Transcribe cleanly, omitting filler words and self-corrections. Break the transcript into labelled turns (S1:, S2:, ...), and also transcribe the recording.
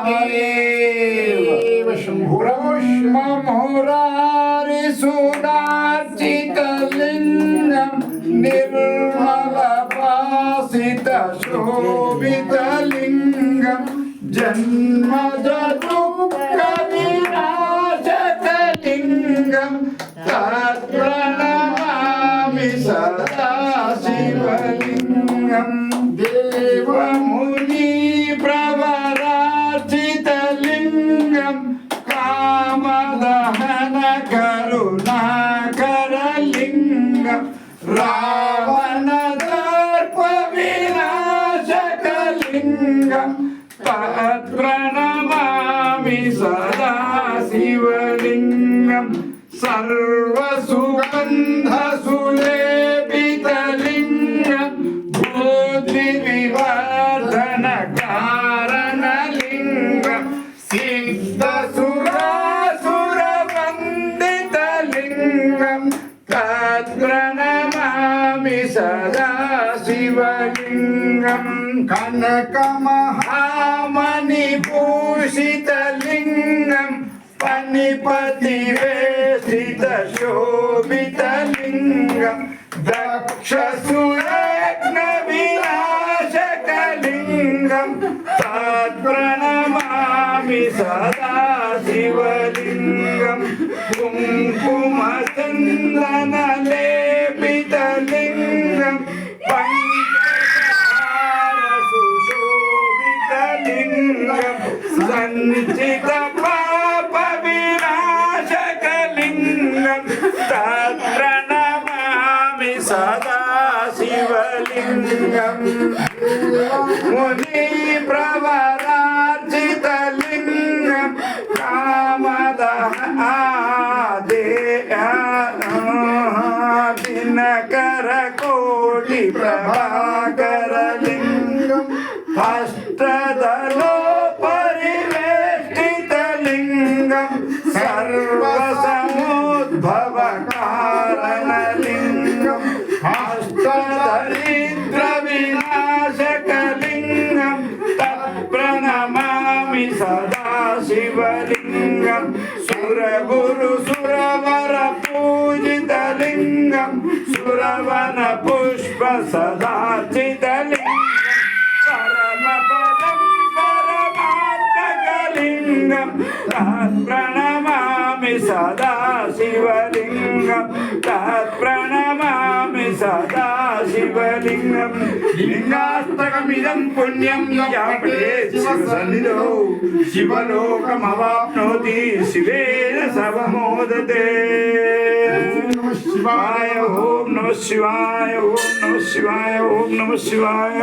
S1: महादेव शंभो मुरारिसुरार्चितलिङ्गं निर्मलभासितशोभितलिङ्गं जन्मजदुःखविनाशकलिङ्गं तत्प्रणमामि सदा शिवलिङ्गं देवमुनि प्रवरार्चितलिङ्गं कामदहन करुणाकरलिङ्गं रावणदर्पविनाशकलिङ्गं तत्प्रणमामि सदा शिवलिङ्गं सर्वसुगन्धसुलेपितलिङ्गं बुद्धिविवर्धनकारणलिङ्गं सिद्धसुरासुरवन्दितलिङ्गं तत्प्रणमामि सदा शिवलिङ्गं कनकमहामणिभूषितलिङ्गं पनिपतिवेष्टितशोभितलिङ्गं दक्षसुयज्ञविनाशकलिङ्गं तत्प्रणमामि सदा शिवलिङ्गं कुङ्कुमचन्दनलेपितलिङ्गं पञ्चहारसुशोभितलिङ्गं सञ्चितपापविनाशकलिङ्गं तत्प्रणमामि सदा शिवलिङ्गं मुनिप्रवरार्चितलिङ्गं दिनकरकोटिप्रभाकरलिङ्गं अष्टदलोपरिवेष्टितलिङ्गं सर्वसमुद्भवकारणलिङ्गं अष्टदरिद्रविनाशकलिङ्गं तत्प्रणमामि सदा शिवलिङ्गं सुरगुरुसुरवरपूजितलिङ्गं सुरवनपुष्पसदार्चितलिङ्गं परमपदं परमात्मकलिङ्गं तत्प्रणमामि सदा शिवलिङ्गं तत्प्रणमामि सदा शिवलिङ्गं लिङ्गास्तकमिदं पुण्यं यापते शिवसन्निधौ शिवलोकमवाप्नोति शिवेन सर्वमोदते शिवाय ओम नमः शिवाय ओम नमः शिवाय ओम नमः शिवाय।